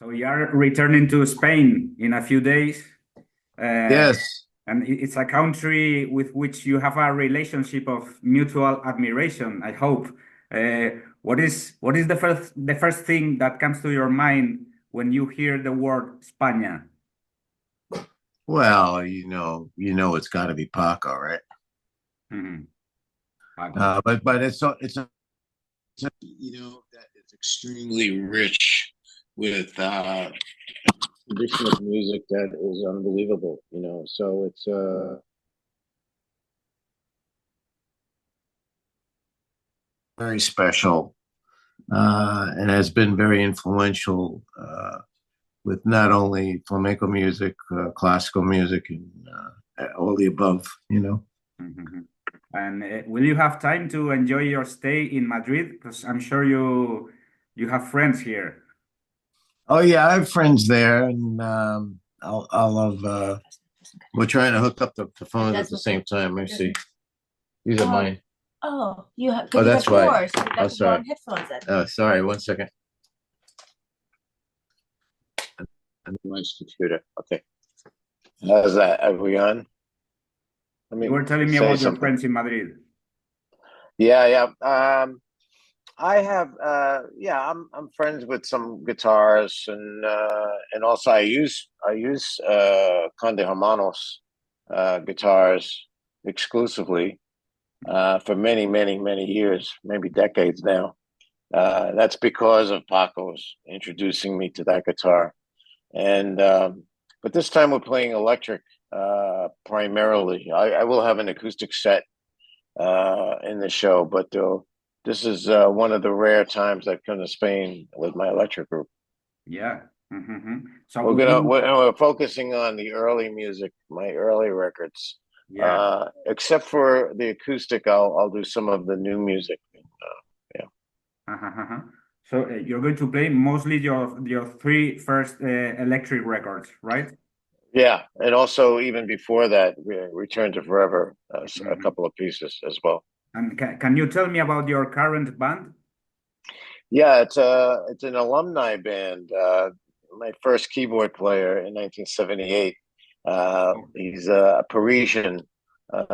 So you are returning to Spain in a few days, uh, Yes. and it's a country with which you have a relationship of mutual admiration, I hope. What is the first thing that comes to your mind when you hear the word España? Well, you know, it's got to be Paco, right? Mhm. Paco. But it's that it's extremely rich with traditional music that is unbelievable. So it's very special and has been very influential with not only flamenco music, classical music, and all the above. Mhm. And will you have time to enjoy your stay in Madrid? Because I'm sure you have friends here. Oh yeah, I have friends there, and I'll have. We're trying to hook up the phones at the same time. Let me see. These are mine. Oh, you have Oh, because you that's have why. yours. You Oh, got the sorry. wrong headphones then. Oh, sorry. 1 second. Nice computer. Okay. How's that? Are we on? Let You me were telling me say about your something. friends in Madrid. Yeah, yeah. I have. Yeah, I'm friends with some guitarists, and also I use Conde Hermanos guitars exclusively for many, many, many years, maybe decades now. That's because of Paco's introducing me to that guitar. And but this time we're playing electric primarily. I will have an acoustic set in the show, but this is one of the rare times I've come to Spain with my electric group. Yeah. So We're gonna we're focusing on the early music, my early records. yeah. Except for the acoustic, I'll do some of the new music. Yeah. Uh-huh. So you're going to play mostly your three first electric records, right? Yeah, and also even before that, Return to Forever, a Mhm. couple of pieces as well. And can you tell me about your current band? Yeah, it's an alumni band. My first keyboard player in 1978. Oh, He's a Parisian.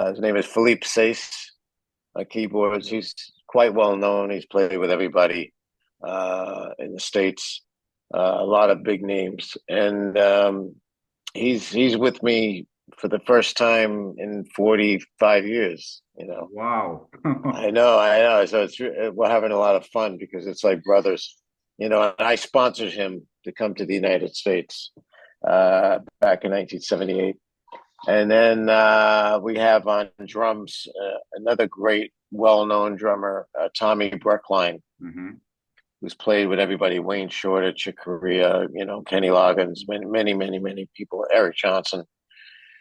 His name is Philippe Sace. Keyboards. He's quite well known. He's played with everybody in the States. A lot of big names, and he's with me for the first time in 45 years. wow. I know. So we're having a lot of fun because it's like brothers. And I sponsored him to come to the United States back in 1978. And then we have on drums another great, well-known drummer, Tommy Brookline, Mhm. who's played with everybody: Wayne Shorter, Chick Corea, Kenny Loggins, many, many, many, many people. Eric Johnson.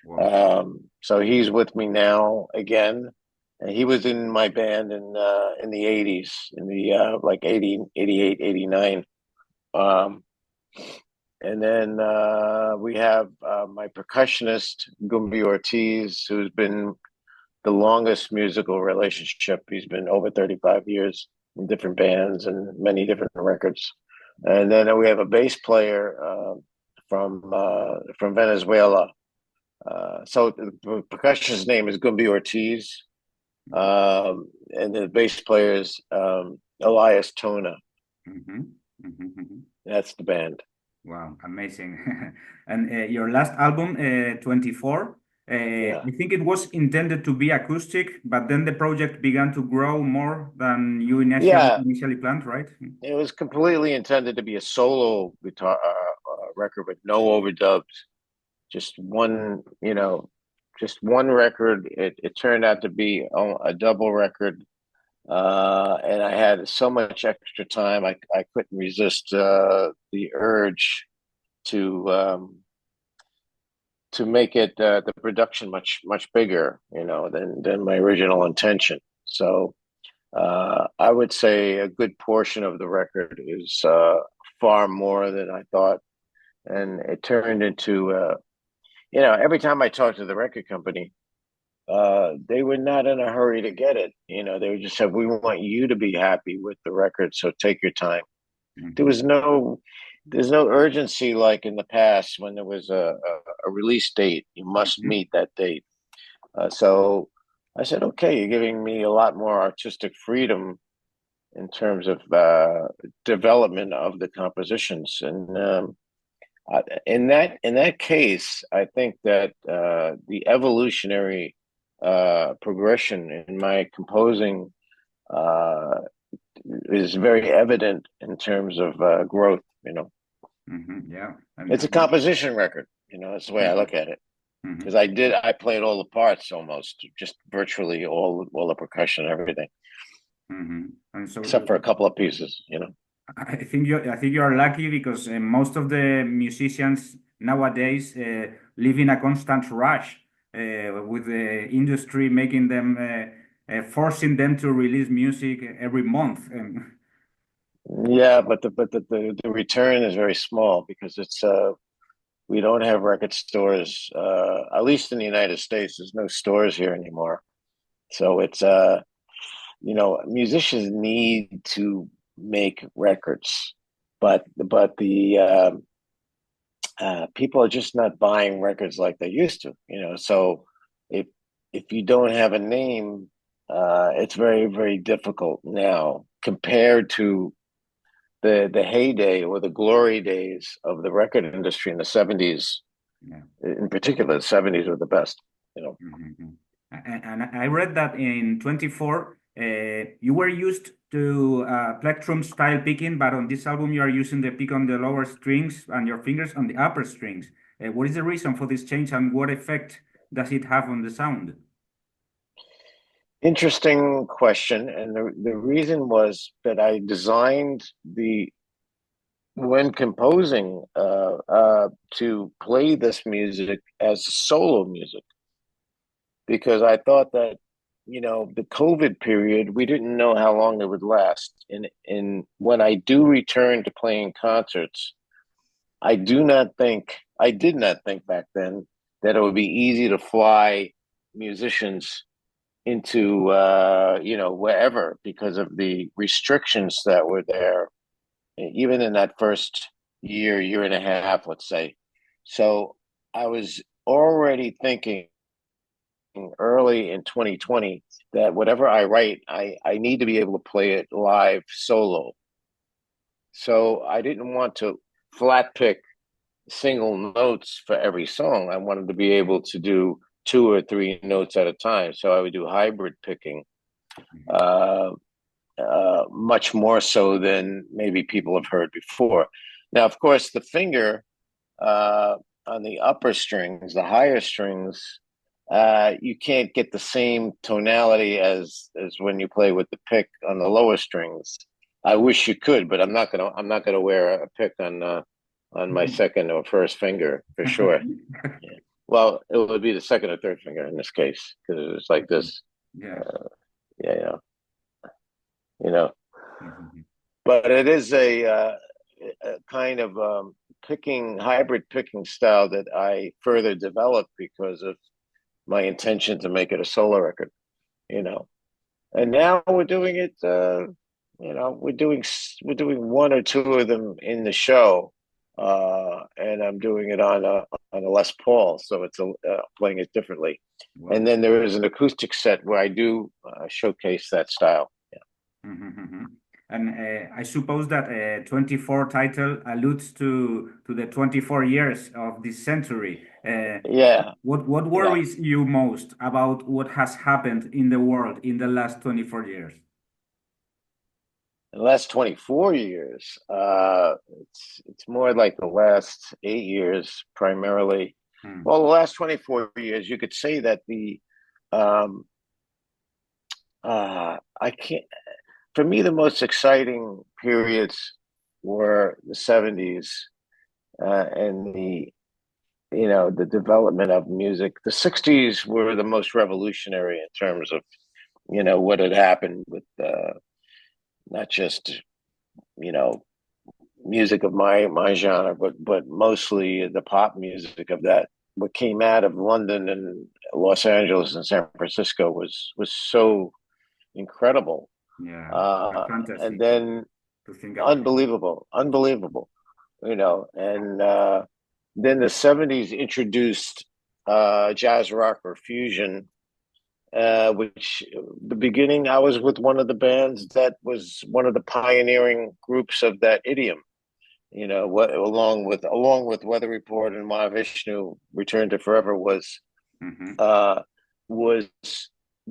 Wow. So he's with me now again. And he was in my band in the 80s, in the like 80, 88, 89. Um, and then we have my percussionist, Gumby Ortiz, who's been the longest musical relationship. He's been over 35 years in different bands and many different records. And then we have a bass player from Venezuela. So the percussionist's name is Gumby Ortiz, and the bass player is Elias Tona. Mhm. Mhm. That's the band. Wow, amazing. And your last album, 24, Yeah. I think it was intended to be acoustic, but then the project began to grow more than you Yeah, initially planned, right? it was completely intended to be a solo guitar record with no overdubs. Just one, just one record. It turned out to be a double record, and I had so much extra time. I couldn't resist the urge to um, to make it the production much bigger, than my original intention. So I would say a good portion of the record is far more than I thought, and it turned into every time I talked to the record company, they were not in a hurry to get it. They would just have, we want you to be happy with the record, so take your time. There Mhm. was no, there's no urgency like in the past when there was a release date. You must Mhm. meet that date. So I said, okay, you're giving me a lot more artistic freedom in terms of development of the compositions. And in that case, I think that the evolutionary progression in my composing uh, is very evident in terms of growth. Yeah. It's a composition record. That's the way I look at it. Because Mhm. I played all the parts almost, just virtually all the percussion, everything, And so except for a couple of pieces. I think you are lucky because most of the musicians nowadays live in a constant rush with the industry making them forcing them to release music every month. And Yeah, but the return is very small because it's we don't have record stores, at least in the United States. There's no stores here anymore. So it's musicians need to make records, but the people are just not buying records like they used to. So if if you don't have a name, it's very, very difficult now compared to the heyday or the glory days of the record industry in the 70s. yeah. In particular, the 70s were the best. Mhm. And I read that in 24, you were used to plectrum style picking, but on this album you are using the pick on the lower strings and your fingers on the upper strings. What is the reason for this change and what effect does it have on the sound? Interesting question. And the reason was that I designed the when composing to play this music as solo music because I thought that the COVID period we didn't know how long it would last. And when I do return to playing concerts, I did not think back then that it would be easy to fly musicians into wherever because of the restrictions that were there even in that first year and a half, let's say. So I was already thinking early in 2020 that whatever I write, I need to be able to play it live solo. So I didn't want to flat pick single notes for every song. I wanted to be able to do two or three notes at a time. So I would do hybrid picking, Mhm. uh, much more so than maybe people have heard before. Now, of course, the finger uh, on the upper strings, the higher strings, you can't get the same tonality as when you play with the pick on the lower strings. I wish you could, but I'm not gonna wear a pick on my second or first finger for sure. Yeah. Well, it would be the second or third finger in this case because it's like this. Yeah. Uh, yeah, you know. Mhm. But it is a kind of hybrid picking style that I further developed because of my intention to make it a solo record, you know. And now we're doing it. We're doing one or two of them in the show, and I'm doing it on a Les Paul, so it's playing it differently. And Wow. then there is an acoustic set where I do showcase that style. Mhm. And I suppose that 24 title alludes to the 24 years of this century. Yeah, What yeah. worries you most about what has happened in the world in the last 24 years? The last 24 years, it's more like the last 8 years primarily. Hmm. Well, the last 24 years, you could say that um, I can't, for me, the most exciting periods were the 70s and the development of music. The 60s were the most revolutionary in terms of, what had happened with not just, you know, music of my genre, but mostly the pop music of that. What came out of London and Los Angeles and San Francisco was so incredible, Yeah, uh, and fantasy then to think about. unbelievable. and then the '70s introduced jazz rock or fusion, which the beginning I was with one of the bands that was one of the pioneering groups of that idiom. What along with Weather Report and Mahavishnu, Return to Forever Hmm. uh, was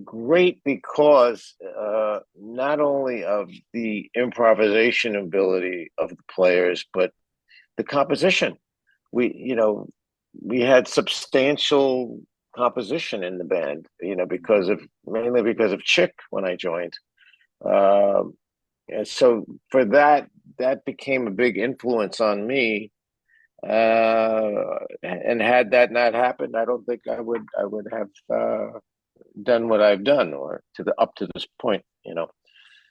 great because not only of the improvisation ability of the players, but the composition. We had substantial composition in the band, mainly because of Chick when I joined. Um, and so for that became a big influence on me. And had that not happened, I don't think I would have done what I've done or up to this point.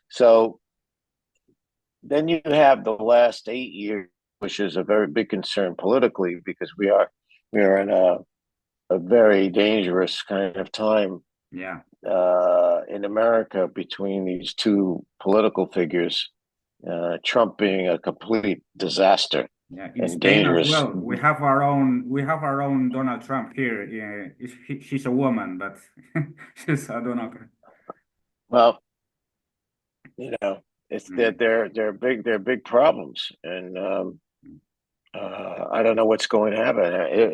So then you have the last 8 years, which is a very big concern politically because we are in a very dangerous kind of time Yeah. in America between these two political figures, Trump being a complete disaster Yeah, in and Spain as dangerous. well, we have our own Donald Trump here. Yeah, she's a woman, but she's a Donald. Well, you know, it's that Mhm. they're big problems, and I don't know what's going to happen.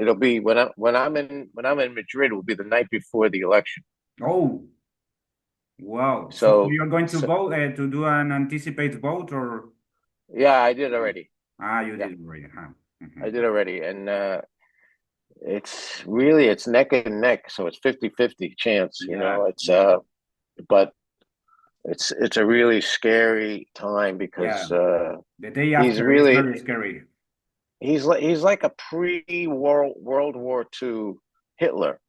It'll be when I'm in Madrid. It will be the night before the election. Oh, wow. So So, you're going to so vote to do an anticipate vote, or yeah, I did already. you Yeah, did already, huh? I Mhm. did already, and it's neck and neck. So it's 50-50 chance. Yeah, It's yeah, but it's a really scary time yeah. because The day he's after is really very scary. he's like a pre-World War II Hitler.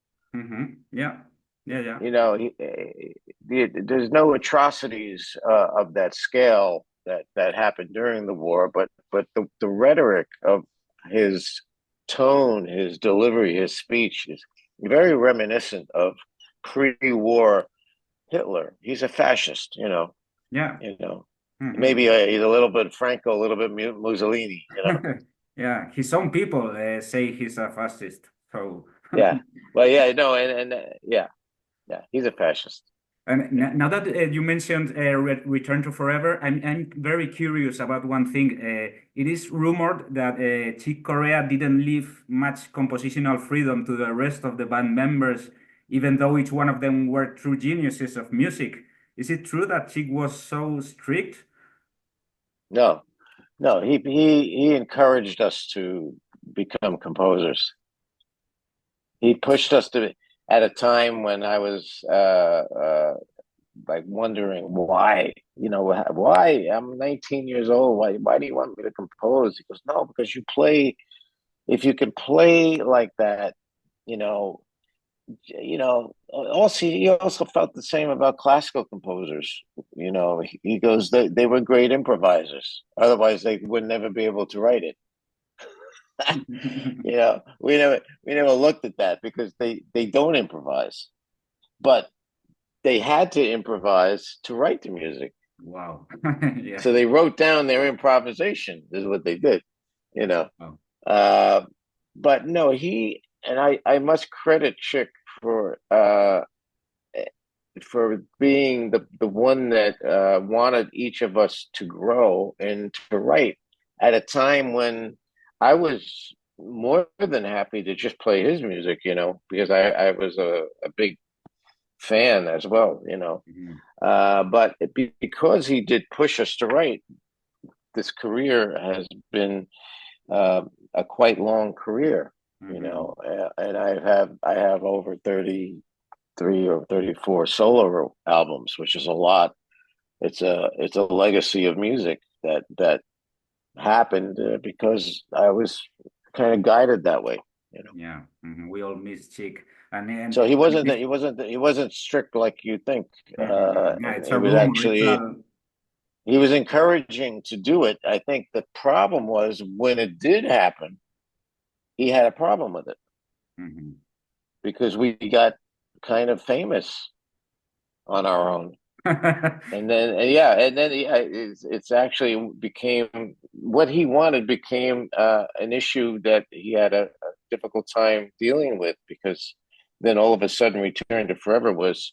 Yeah, yeah, yeah. There's no atrocities of that scale that happened during the war, but the rhetoric of his tone, his delivery, his speech is very reminiscent of pre-war Hitler. He's a fascist, Yeah. you know. Hmm. Maybe he's a little bit Franco, a little bit Mussolini. Yeah, his own people say he's a fascist. So, Yeah. Well, yeah, no, and yeah, yeah, he's a fascist. and Yeah. now that you mentioned Return to Forever, I'm very curious about one thing. It is rumored that Chick Corea didn't leave much compositional freedom to the rest of the band members, even though each one of them were true geniuses of music. Is it true that Chick was so strict? No, no, he encouraged us to become composers. He pushed us to at a time when I was like wondering why I'm 19 years old. Why do you want me to compose? He goes, no, because you play. If you can play like that, you know, Also, he also felt the same about classical composers. He goes, they were great improvisers. Otherwise, they would never be able to write it. We never looked at that because they don't improvise, but they had to improvise to write the music. Wow. Yeah. So they wrote down their improvisation. This is what they did, you know. Wow. Uh, but no, he and I must credit Chick for being the one that wanted each of us to grow and to write at a time when I was more than happy to just play his music, because I was a big fan as well. Mhm. But because he did push us to write, this career has been a quite long career, Mhm. and I have over 33 or 34 solo albums, which is a lot. It's a legacy of music that happened because I was kind of guided that way. Yeah. We all miss Chick. And So he wasn't this, he wasn't strict like you think. yeah, And it's a it was rumor. It's actually a he was encouraging to do it. I think the problem was when it did happen, he had a problem with it mhm. because we got kind of famous on our own. It's actually became what he wanted became an issue that he had a difficult time dealing with because then all of a sudden Return to Forever was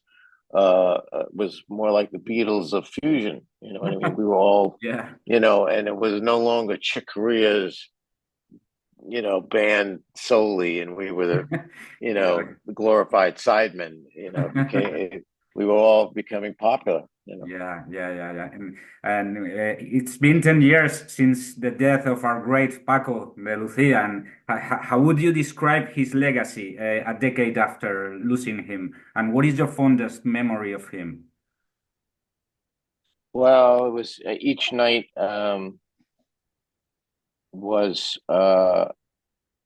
more like the Beatles of fusion. You know what I mean? We were all, Yeah. and it was no longer Chick Corea's, band solely, and we were Yeah. the glorified sidemen. We were all becoming popular. Yeah, yeah, yeah, yeah. And it's been 10 years since the death of our great Paco de Lucia. And how would you describe his legacy a decade after losing him? And what is your fondest memory of him? Well, it was each night was a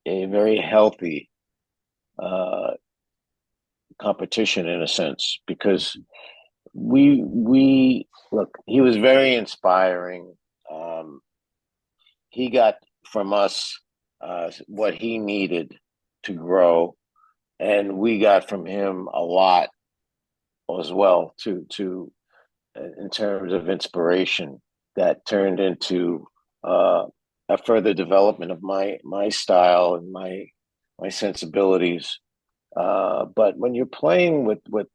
very healthy uh, competition in a sense because we look. He was very inspiring. Um, he got from us what he needed to grow, and we got from him a lot as well to in terms of inspiration that turned into a further development of my style and my sensibilities. But when you're playing with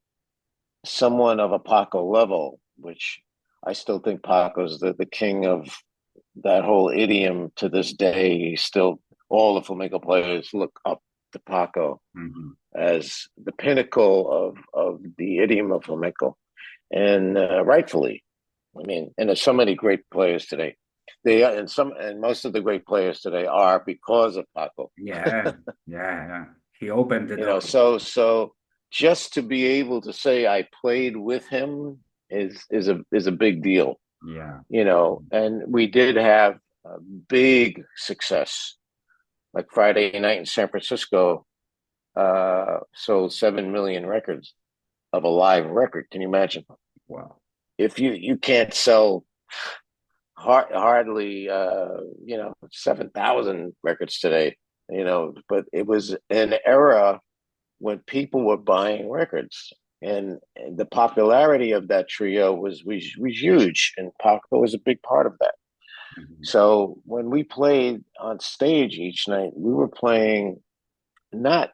someone of a Paco level, which I still think Paco's the king of that whole idiom to this day. He's still all the flamenco players look up to Paco Mhm. as the pinnacle of the idiom of flamenco, and rightfully. I mean, and there's so many great players today. They are, and most of the great players today are because of Paco. Yeah, yeah, yeah. He opened the You know, door. so just to be able to say I played with him is a big deal. Yeah. And we did have a big success. Like Friday night in San Francisco, sold 7 million records of a live record. Can you imagine? Wow. If you can't sell hardly 7,000 records today, but it was an era when people were buying records. And the popularity of that trio was huge, and Paco was a big part of that. Mhm. So when we played on stage each night, we were playing not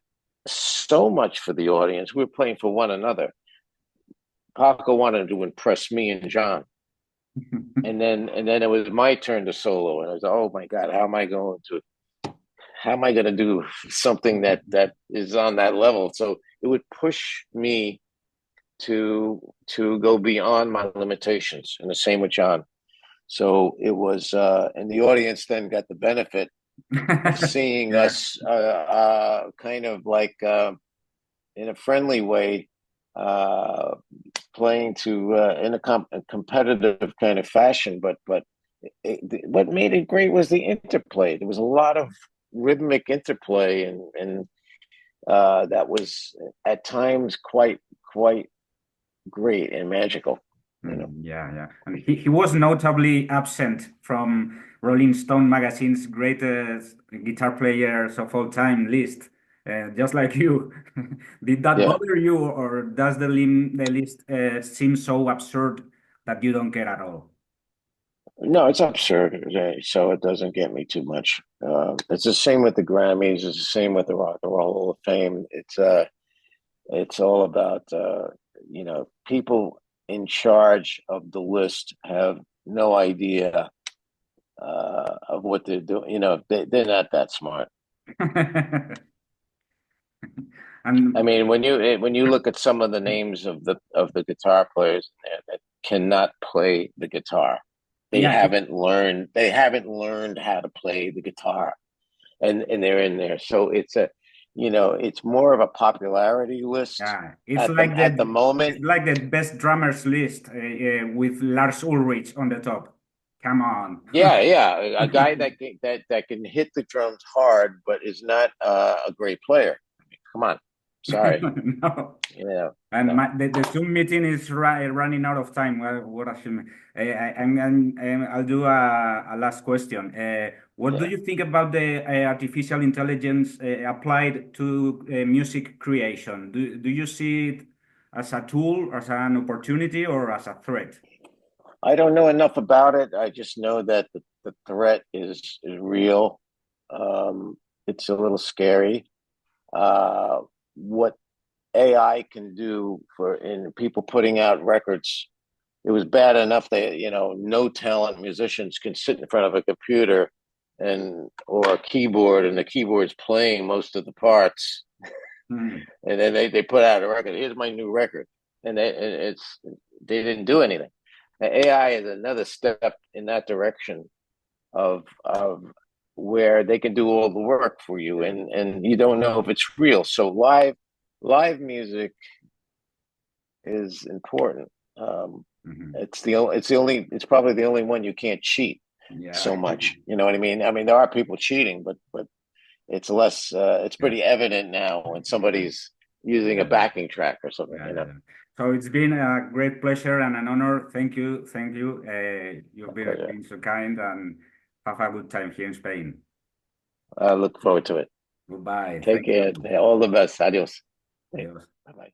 so much for the audience, we were playing for one another. Paco wanted to impress me and John. And then it was my turn to solo. And I was, oh my God, how am I going to do something that is on that level? So it would push me to go beyond my limitations. And the same with John. So it was, and the audience then got the benefit of seeing Yeah. us kind of like in a friendly way, uh, playing to in a competitive kind of fashion. But what made it great was the interplay. There was a lot of rhythmic interplay, and that was at times quite great and magical. You know. Yeah, yeah. And he was notably absent from Rolling Stone magazine's greatest guitar players of all time list, just like you. Did that Yeah. bother you, or does the list seem so absurd that you don't care at all? No, it's absurd, so it doesn't get me too much. It's the same with the Grammys. It's the same with the Rock and Roll Hall of Fame. It's all about people in charge of the list have no idea of what they're doing. They're not that smart. I And mean, when you look at some of the names of the guitar players in there that cannot play the guitar, they yeah, haven't learned they haven't learned how to play the guitar, and they're in there. So it's more of a popularity list yeah, it's at the like at the it's moment. like the best drummers list with Lars Ulrich on the top. Come on. Yeah, yeah, a guy that can hit the drums hard, but is not a great player. I mean, come on, sorry, No. And no, the Zoom meeting is running out of time. Well, what a shame. I'll do a last question. What do yeah. you think about the artificial intelligence applied to music creation? Do you see it as a tool, as an opportunity, or as a threat? I don't know enough about it. I just know that the threat is real. It's a little scary. What AI can do for in people putting out records, it was bad enough that no talent musicians can sit in front of a computer and or a keyboard, and the keyboard's playing most of the parts, Hmm. and then they put out a record. Here's my new record, and they didn't do anything. The AI is another step in that direction of where they can do all the work for you, and you don't know if it's real. So live music is important. It's probably the only one you can't cheat Yeah. so much. You know what I mean? I mean, there are people cheating, but it's less. It's Yeah. pretty evident now when somebody's using a Yeah. backing track or something. Yeah, yeah. So it's been a great pleasure and an honor. Thank you. Thank you. You've Pleasure. been so kind, and have a good time here in Spain. I look forward to it. Goodbye. Take Thank you. care. All the best. Adios. Adios. Bye bye.